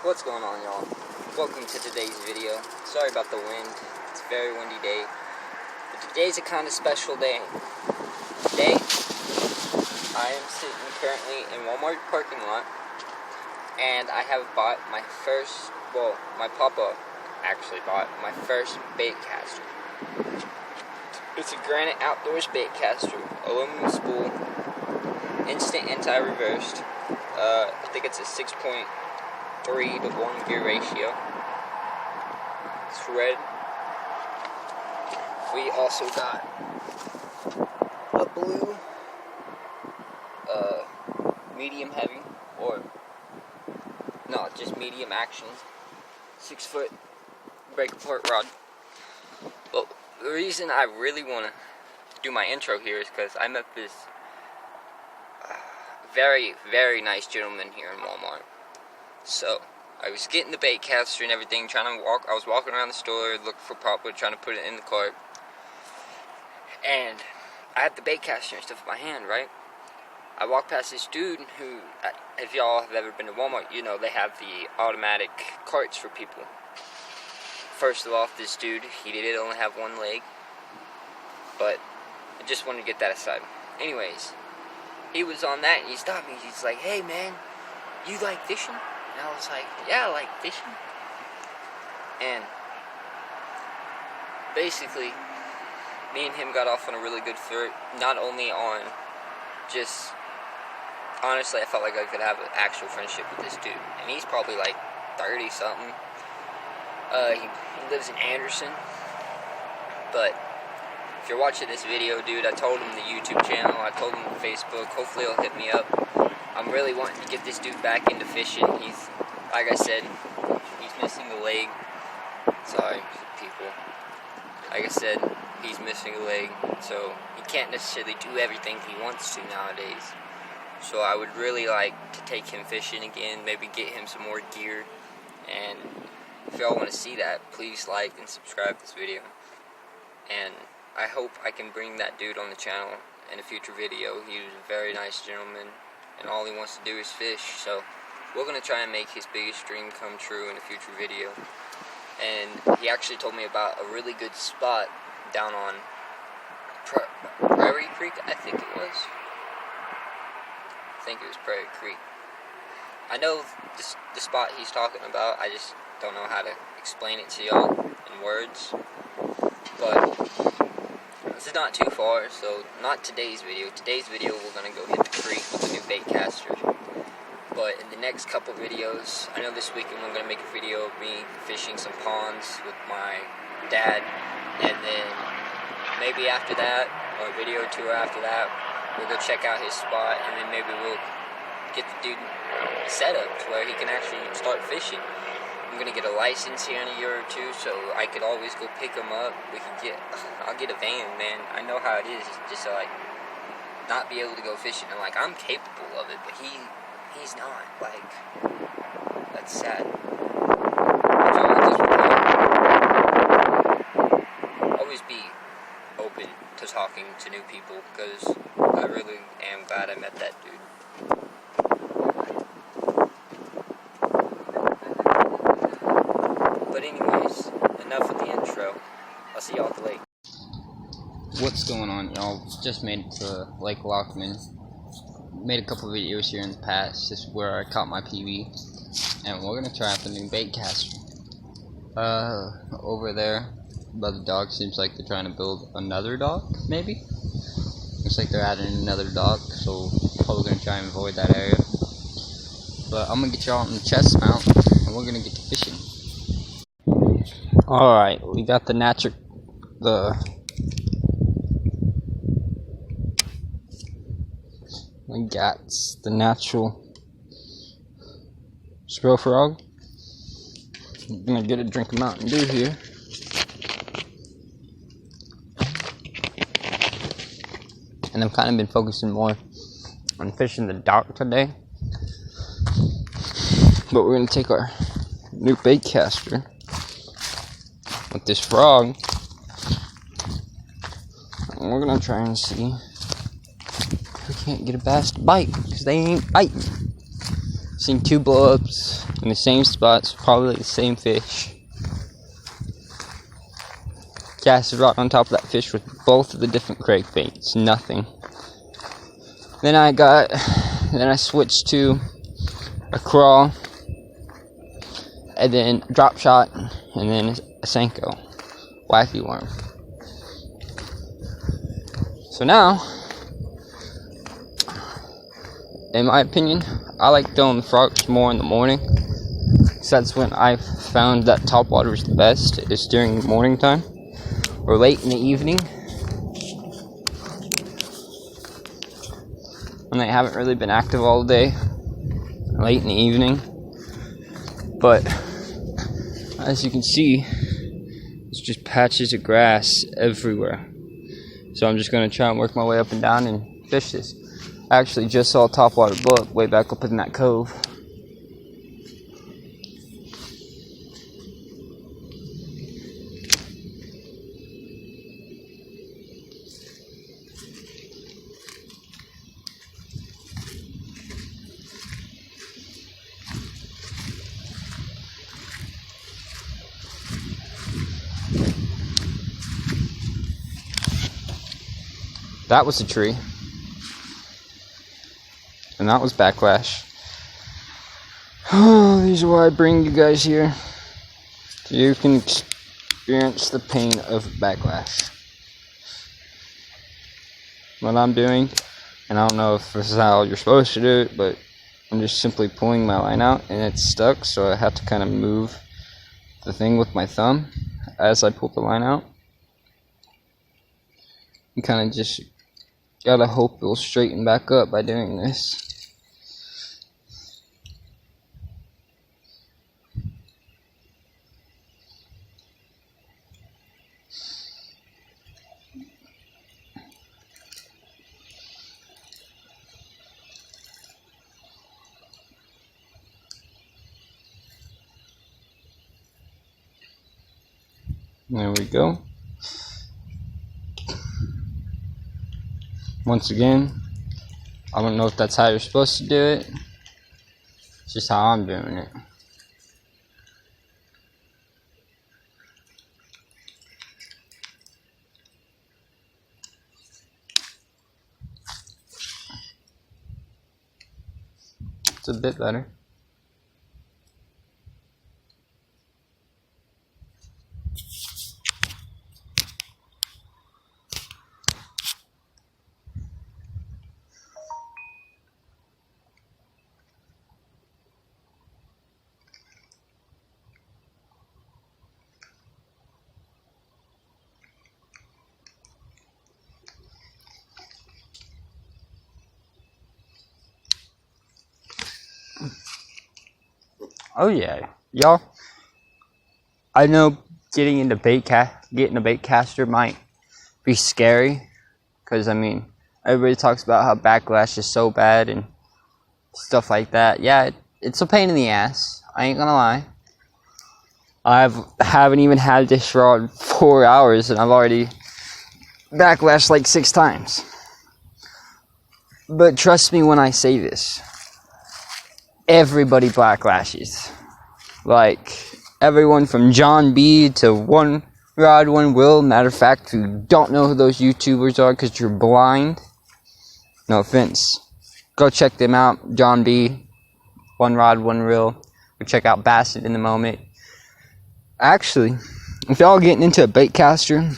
What's going on, y'all? Welcome to today's video. Sorry about the wind. It's a very windy day. But today's a kind of special day. Today, I am sitting currently in Walmart parking lot, and I have bought my first, my papa actually bought my first bait caster. It's a Granite Outdoors bait caster, aluminum spool, instant anti-reversed. I think it's a 6.3 to 1 gear ratio. It's red. We also got a blue medium heavy, or no, just medium action 6-foot break apart rod. But the reason I really want to do my intro here is because I met this very, very nice gentleman here in Walmart. So, I was getting the bait caster and everything, I was walking around the store looking for popwood, trying to put it in the cart. And I had the bait caster and stuff in my hand, right? I walked past this dude who, if y'all have ever been to Walmart, you know they have the automatic carts for people. First of all, this dude, he did only have one leg, but I just wanted to get that aside. Anyways, he was on that and he stopped me. He's like, "Hey man, you like fishing?" And I was like, "Yeah, I like fishing." And basically, me and him got off on a really good flirt. Not only on just, honestly, I felt like I could have an actual friendship with this dude. And he's probably like 30-something. He lives in Anderson. But if you're watching this video, dude, I told him the YouTube channel, I told him the Facebook. Hopefully he'll hit me up. I'm really wanting to get this dude back into fishing. He's, like I said, he's missing a leg. Sorry, people. Like I said, he's missing a leg, so he can't necessarily do everything he wants to nowadays. So I would really like to take him fishing again, maybe get him some more gear. And if y'all want to see that, please like and subscribe to this video. And I hope I can bring that dude on the channel in a future video. He was a very nice gentleman, and all he wants to do is fish. So we're going to try and make his biggest dream come true in a future video. And he actually told me about a really good spot down on Prairie Creek, I think it was. I think it was Prairie Creek. I know the spot he's talking about, I just don't know how to explain it to y'all in words. But this is not too far, so not today's video. Today's video we're going to go hit the creek with a new bait caster. But in the next couple videos, I know this weekend we're going to make a video of me fishing some ponds with my dad. And then maybe after that, or a video or two after that, we'll go check out his spot, and then maybe we'll get the dude set up to where he can actually start fishing. I'm gonna get a license here in a year or two, so I could always go pick him up. I'll get a van, man. I know how it is, just to like not be able to go fishing. And like I'm capable of it, but he's not. Like, that's sad. Always be open to talking to new people, because I really am glad I met that dude. But anyways, enough of the intro. I'll see y'all at the lake. What's going on, y'all? Just made it to Lake Lockman. Made a couple videos here in the past. This is where I caught my PB. And we're gonna try out the new bait caster. Over there by the dock, seems like they're trying to build another dock, maybe? Looks like they're adding another dock, so probably gonna try and avoid that area. But I'm gonna get y'all on the chest mount, and we're gonna get to fishing. Alright, we got the natural sparrow frog. I'm gonna get a drink of Mountain Dew here. And I've kind of been focusing more on fishing the dock today. But we're gonna take our new bait caster with this frog, and we're gonna try and see if we can't get a bass to bite, because they ain't biting. Seen 2 blow-ups in the same spots, probably the same fish. Casted right on top of that fish with both of the different crankbaits. Nothing. Then I switched to a crawl, and then a drop shot, and then a Senko wacky worm. So now, in my opinion, I like throwing the frogs more in the morning, because that's when I've found that topwater is the best, is during the morning time, or late in the evening, when they haven't really been active all day, late in the evening. But as you can see, it's just patches of grass everywhere. So I'm just going to try and work my way up and down and fish this. I actually just saw a topwater buck way back up in that cove. That was a tree. And that was backlash. Oh, these are why I bring you guys here. So you can experience the pain of backlash. What I'm doing, and I don't know if this is how you're supposed to do it, but I'm just simply pulling my line out and it's stuck, so I have to kind of move the thing with my thumb as I pull the line out. You kind of just gotta hope it'll straighten back up by doing this. There we go. Once again, I don't know if that's how you're supposed to do it. It's just how I'm doing it. It's a bit better. Oh yeah, y'all. I know getting a bait caster might be scary, because I mean, everybody talks about how backlash is so bad and stuff like that. Yeah, it's a pain in the ass. I ain't gonna lie. Haven't even had this rod 4 hours and I've already backlashed like 6 times. But trust me when I say this. Everybody backlashes. Like, everyone from John B to One Rod One Will. Matter of fact, if you don't know who those YouTubers are because you're blind, no offense, go check them out. John B, One Rod One Reel. Go check out Bassett in the Moment. Actually, if y'all getting into a bait caster,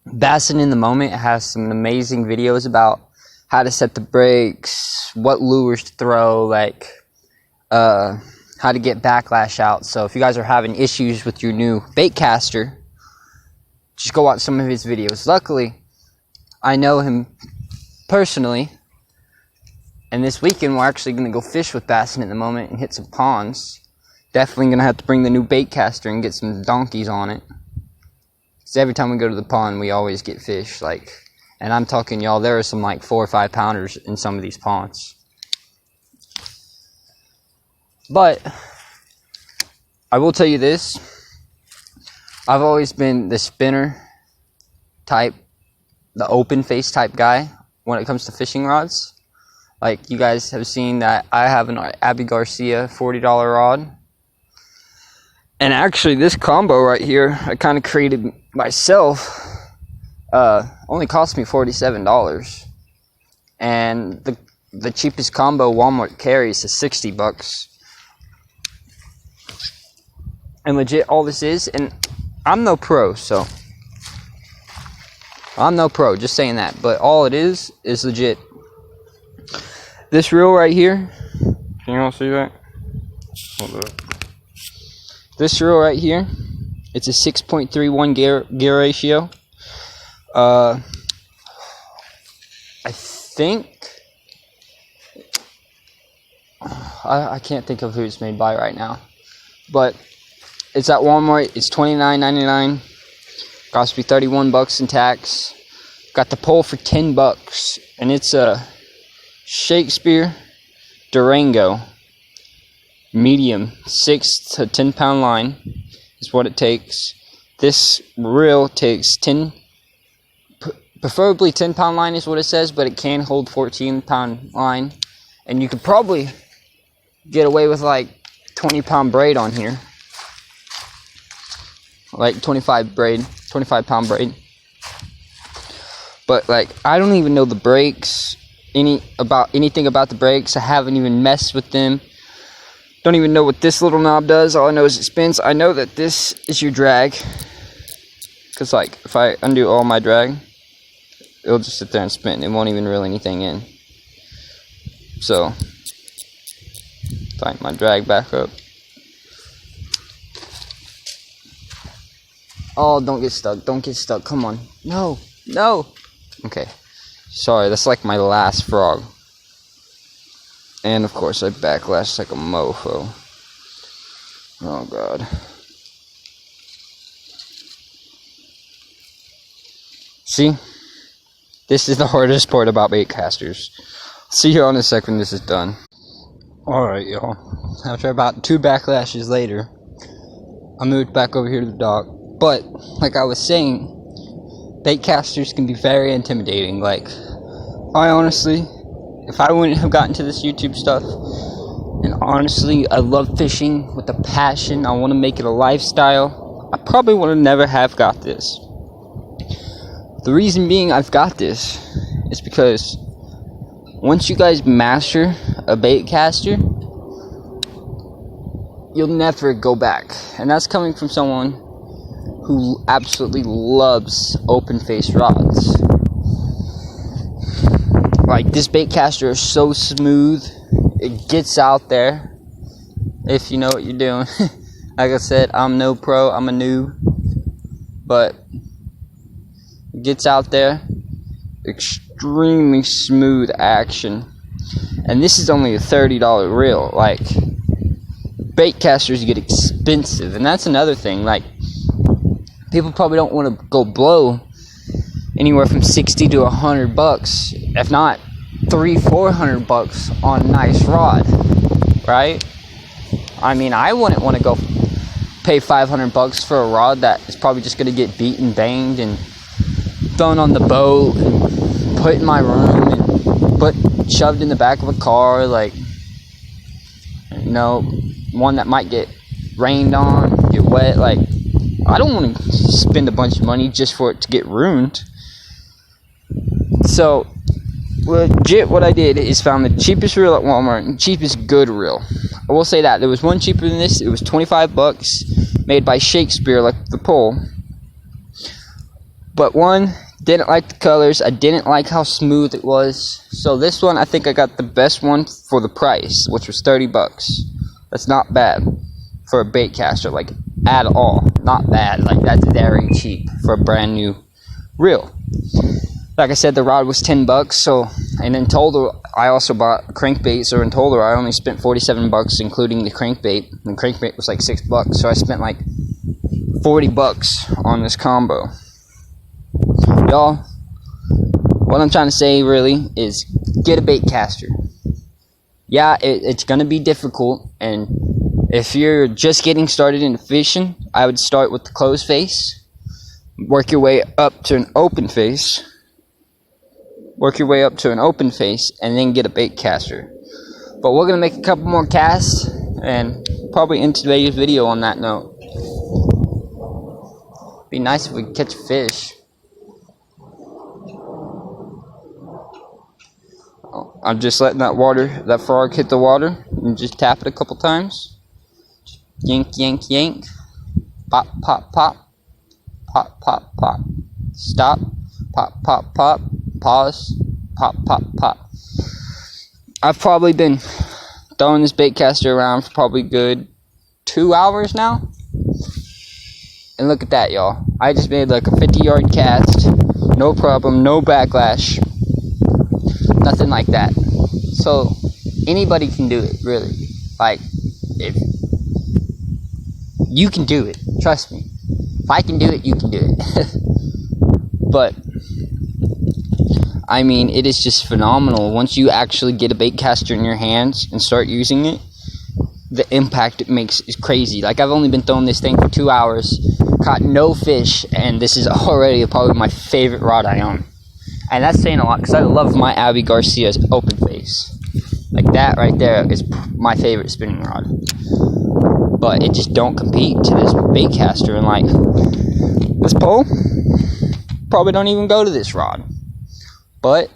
Bassett in the Moment has some amazing videos about how to set the brakes, what lures to throw, like how to get backlash out. So if you guys are having issues with your new bait caster, just go watch some of his videos. Luckily, I know him personally, and this weekend we're actually going to go fish with Bassett in the Moment and hit some ponds. Definitely going to have to bring the new bait caster and get some donkeys on it. Because every time we go to the pond, we always get fish. Like, and I'm talking, y'all, there are some like 4 or 5 pounders in some of these ponds. But I will tell you this. I've always been the spinner type, the open face type guy when it comes to fishing rods. Like you guys have seen that I have an Abby Garcia $40 rod. And actually this combo right here, I kind of created myself. Only cost me $47. And the cheapest combo Walmart carries is $60. And legit all this is, and I'm no pro, so I'm no pro, just saying that, but all it is legit. This reel right here, can you all see that? Hold up. This reel right here, it's a 6.31 gear ratio. I think I can't think of who it's made by right now, but it's at Walmart. It's $29.99. Cost me $31 in tax. Got the pole for $10, and it's a Shakespeare Durango medium 6 to 10 pound line is what it takes. This reel takes 10, preferably 10 pound line is what it says, but it can hold 14 pound line, and you could probably get away with like 20 pound braid on here, like 25 pound braid. But like, I don't even know the brakes, anything about the brakes. I haven't even messed with them. Don't even know what this little knob does. All I know is it spins. I know that this is your drag, because like if I undo all my drag, it'll just sit there and spin. It won't even reel anything in. So tighten my drag back up. Oh, don't get stuck. Don't get stuck. Come on. No. No. Okay. Sorry, that's like my last frog. And of course I backlash like a mofo. Oh god. See? This is the hardest part about bait casters. See you in a second this is done. Alright, y'all. After about 2 backlashes later, I moved back over here to the dock. But, like I was saying, bait casters can be very intimidating. Like, I honestly, if I wouldn't have gotten to this YouTube stuff, and honestly, I love fishing with a passion, I want to make it a lifestyle, I probably would have never have got this. The reason being I've got this is because once you guys master a bait caster, you'll never go back. And that's coming from someone who absolutely loves open face rods. Like, this bait caster is so smooth, it gets out there, if you know what you're doing. Like I said, I'm no pro, I'm a noob, but it gets out there, extremely smooth action. And this is only a $30 reel. Like, bait casters get expensive, and that's another thing. Like, people probably don't want to go blow anywhere from $60 to $100, if not $300-400 on a nice rod, right? I mean, I wouldn't want to go pay $500 for a rod that is probably just going to get beaten, banged, and thrown on the boat, and put in my room, and shoved in the back of a car, like, you know, one that might get rained on, get wet. Like, I don't want to spend a bunch of money just for it to get ruined. So, legit, what I did is found the cheapest reel at Walmart and cheapest good reel. I will say that there was one cheaper than this. It was $25, made by Shakespeare, like the pole. But one, didn't like the colors. I didn't like how smooth it was. So this one, I think I got the best one for the price, which was $30. That's not bad for a bait caster, like, at all. Not bad. Like, that's very cheap for a brand new reel. Like I said, the rod was $10, so, and in total, I also bought a crankbait, so in total, I only spent $47, including the crankbait. The crankbait was like $6, so I spent like $40 on this combo. Y'all, what I'm trying to say really is get a bait caster. Yeah, it's gonna be difficult, and if you're just getting started into fishing, I would start with the closed face, work your way up to an open face, work your way up to an open face, and then get a bait caster. But we're going to make a couple more casts, and probably end today's video on that note. Be nice if we could catch a fish. I'm just letting that frog hit the water, and just tap it a couple times. Yank, yank, yank. Pop, pop, pop. Pop, pop, pop. Stop. Pop, pop, pop. Pause. Pop, pop, pop. I've probably been throwing this bait caster around for probably good 2 hours now. And look at that, y'all. I just made like a 50-yard cast. No problem, no backlash. Nothing like that. So, anybody can do it, really. Like, if you can do it, trust me. If I can do it, you can do it. But I mean, it is just phenomenal. Once you actually get a bait caster in your hands and start using it, the impact it makes is crazy. Like, I've only been throwing this thing for 2 hours, caught no fish, and this is already probably my favorite rod I own. And that's saying a lot, because I love my Abby Garcia's open face. Like, that right there is my favorite spinning rod. But it just don't compete to this bait caster. And like, this pole probably don't even go to this rod. But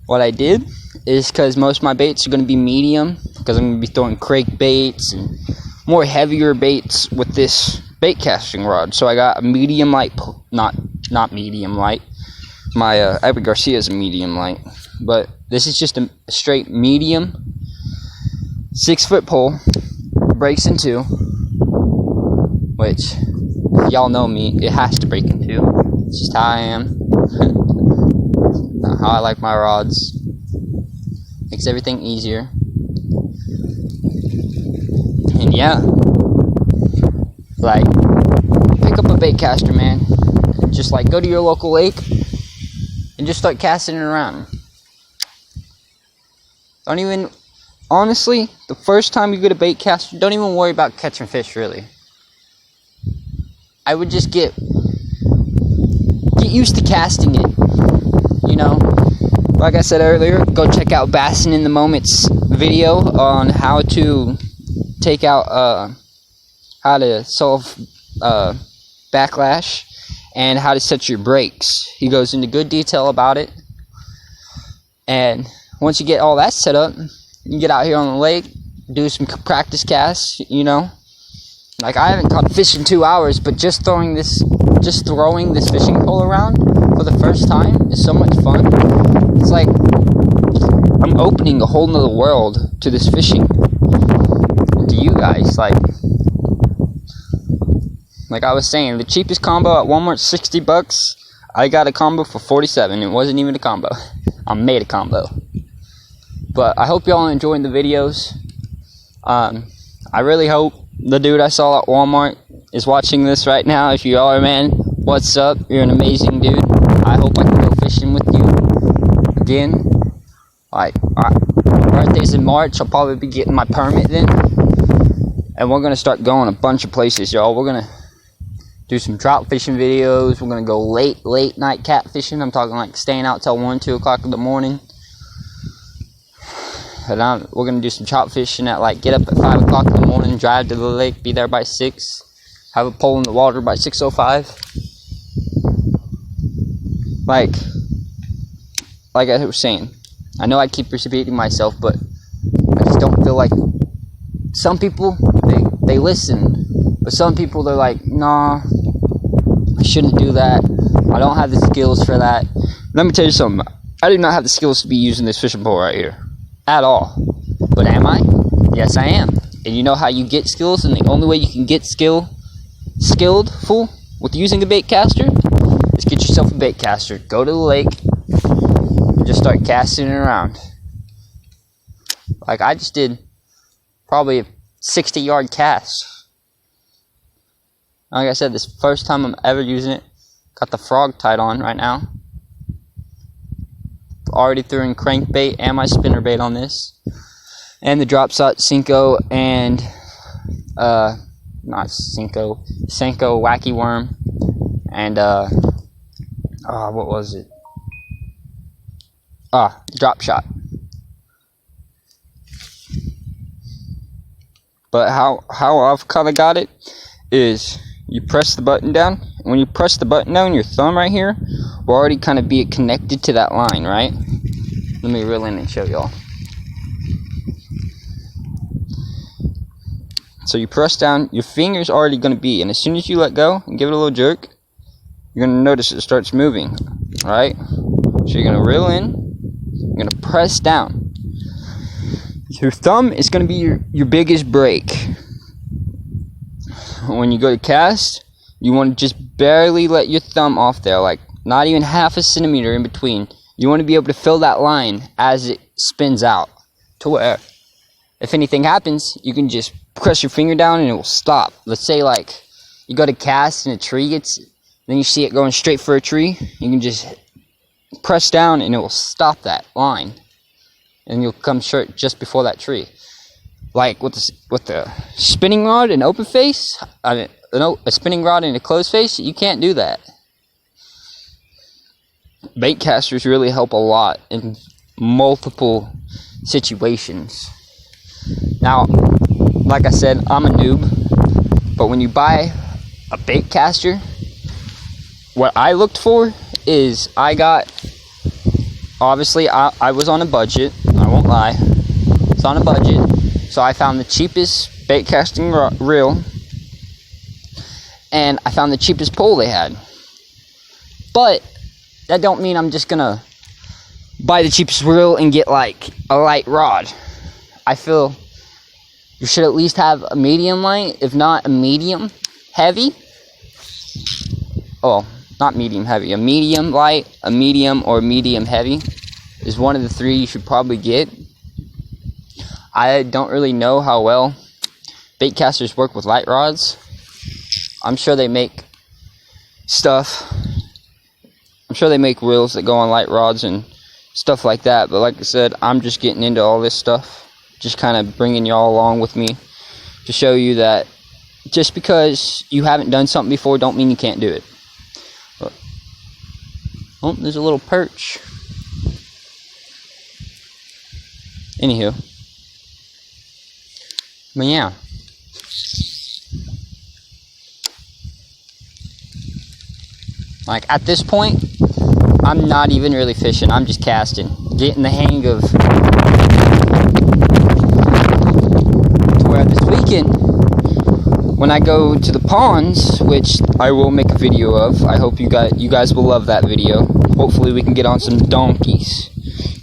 what I did is, because most of my baits are going to be medium, because I'm going to be throwing crake baits and more heavier baits with this bait casting rod. So I got a medium light, not medium light. My Abby Garcia is a medium light, but this is just a straight medium 6-foot pole. Breaks in two, which, y'all know me, it has to break in two. It's just how I am. How I like my rods. Makes everything easier. And yeah, like, pick up a bait caster, man. And just like go to your local lake and just start casting it around. Don't even, honestly, the first time you get a bait caster, don't even worry about catching fish, really. I would just get used to casting it, you know. Like I said earlier, go check out Bassin in the Moment's video on how to take out, how to solve backlash and how to set your brakes. He goes into good detail about it. And once you get all that set up, you can get out here on the lake, do some practice casts, you know. Like, I haven't caught fish in 2 hours, but just throwing this fishing pole around for the first time is so much fun. It's like I'm opening a whole nother world to this fishing. And to you guys, like I was saying, the cheapest combo at Walmart, $60. I got a combo for $47. It wasn't even a combo. I made a combo. But I hope y'all enjoying the videos. I really hope the dude I saw at Walmart is watching this right now. If you are, man, what's up? You're an amazing dude. I hope I can go fishing with you again. Like, my birthday's in March. I'll probably be getting my permit then. And we're going to start going a bunch of places, y'all. We're going to do some trout fishing videos. We're going to go late night cat fishing. I'm talking like staying out till 1, 2 o'clock in the morning. And we're going to do some trout fishing at, like, get up at 5 o'clock in the morning, drive to the lake, be there by 6, have a pole in the water by 6:05. Like I was saying, I know I keep repeating myself, but I just don't feel like, some people, they listen, but some people, they're like, nah, I shouldn't do that, I don't have the skills for that. Let me tell you something, I do not have the skills to be using this fishing pole right here. At all. But am I? Yes, I am. And you know how you get skills, and the only way you can get skilled with using a bait caster is get yourself a bait caster. Go to the lake and just start casting it around. Like, I just did probably a 60-yard cast. Like I said, this is the first time I'm ever using it. Got the frog tied on right now. Already throwing crankbait and my spinnerbait on this, and the drop shot Senko and not Senko wacky worm, and what was it? drop shot. But how I've kind of got it is you press the button down. When you press the button down, your thumb right here will already kind of be connected to that line, right? Let me reel in and show y'all. So you press down, your finger's already going to be, and as soon as you let go and give it a little jerk, you're going to notice it starts moving, right? So you're going to reel in, you're going to press down. Your thumb is going to be your biggest brake. When you go to cast, you want to just barely let your thumb off there, like not even half a centimeter in between. You want to be able to feel that line as it spins out, to where if anything happens, you can just press your finger down and it will stop. Let's say like you go to cast and a tree gets, then you see it going straight for a tree, you can just press down and it will stop that line, and you'll come short just before that tree. Like with the spinning rod and open face, a spinning rod and a closed face, you can't do that. Bait casters really help a lot in multiple situations. Now, like I said, I'm a noob, but when you buy a bait caster, what I looked for is obviously I was on a budget, I won't lie, it's on a budget, so I found the cheapest bait casting reel, and I found the cheapest pole they had. But that don't mean I'm just gonna buy the cheapest reel and get like a light rod. I feel you should at least have a medium light, if not a medium heavy. Oh, not medium heavy, a medium light, a medium, or medium heavy is one of the three you should probably get. I don't really know how well bait casters work with light rods. I'm sure they make stuff. I'm sure they make reels that go on light rods and stuff like that. But like I said, I'm just getting into all this stuff. Just kind of bringing y'all along with me to show you that just because you haven't done something before don't mean you can't do it. But, oh, there's a little perch. Anywho. But yeah. Like at this point, I'm not even really fishing. I'm just casting. Getting the hang of to where this weekend, when I go to the ponds, which I will make a video of. I hope you guys will love that video. Hopefully we can get on some donkeys.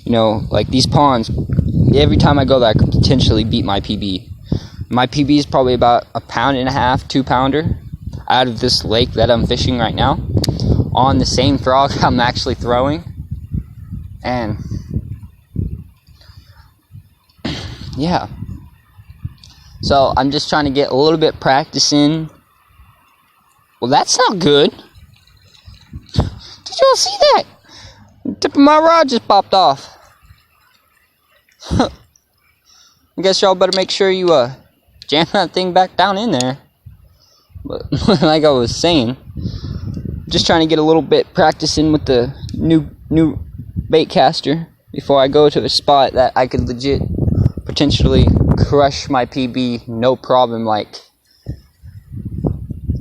You know, like these ponds, every time I go there I could potentially beat my PB. My PB is probably about 1.5 pound, 2 pounder out of this lake that I'm fishing right now, on the same frog I'm actually throwing. And yeah, so I'm just trying to get a little bit practice in. Well, that's not good. Did y'all see that? The tip of my rod just popped off. I guess y'all better make sure you jam that thing back down in there. But like I was saying, just trying to get a little bit practice in with the new bait caster before I go to a spot that I could legit potentially crush my PB no problem. Like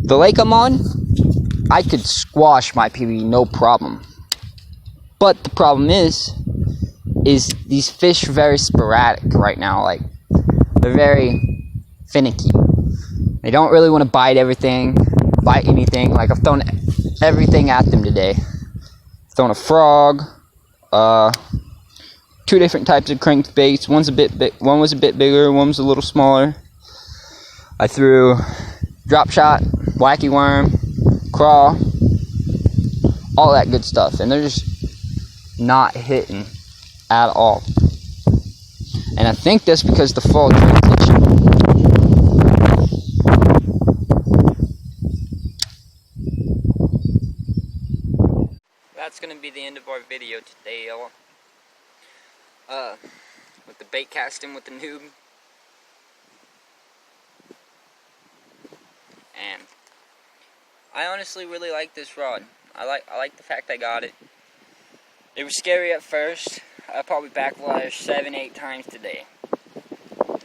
the lake I'm on, I could squash my PB no problem. But the problem is these fish are very sporadic right now. Like they're very finicky. They don't really want to bite anything. Like I've thrown everything at them today. I've thrown a frog, 2 different types of crankbaits. One was a bit bigger, one was a little smaller. I threw drop shot, wacky worm, craw, all that good stuff, and they're just not hitting at all. And I think that's because the fall transition. That's gonna be the end of our video today, y'all. With the bait casting with the noob. And I honestly really like this rod. I like the fact I got it. It was scary at first. I probably backwash 7-8 times today.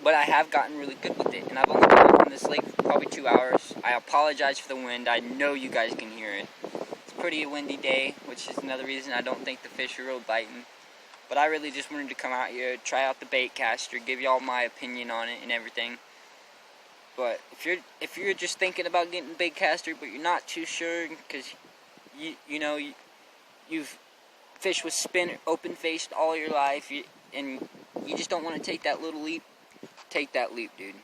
But I have gotten really good with it, and I've only been on this lake for probably 2 hours. I apologize for the wind. I know you guys can hear it. It's a pretty windy day, which is another reason I don't think the fish are real biting. But I really just wanted to come out here, try out the bait caster, give y'all my opinion on it and everything. But if you're just thinking about getting a bait caster, but you're not too sure, because you've fished with spinner open faced all your life, and you just don't want to take that little leap, take that leap, dude.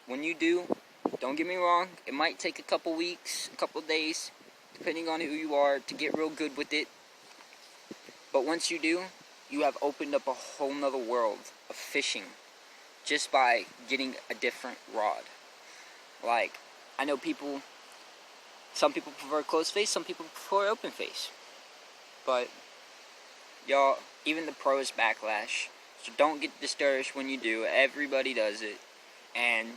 When you do, don't get me wrong, it might take a couple weeks, a couple days, depending on who you are, to get real good with it. But once you do, you have opened up a whole nother world of fishing just by getting a different rod. Like, I know some people prefer closed face, some people prefer open face. But, y'all, even the pros backlash. So don't get discouraged when you do. Everybody does it. And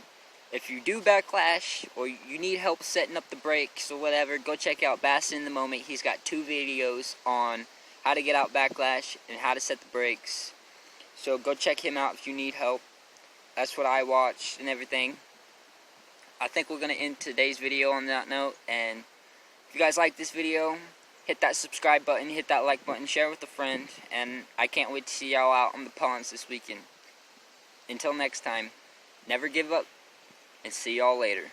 if you do backlash, or you need help setting up the brakes or whatever, go check out Bass in the Moment. He's got 2 videos on how to get out backlash and how to set the brakes. So go check him out if you need help. That's what I watched and everything. I think we're going to end today's video on that note. And if you guys like this video, hit that subscribe button, hit that like button, share with a friend. And I can't wait to see y'all out on the ponds this weekend. Until next time, never give up, and see y'all later.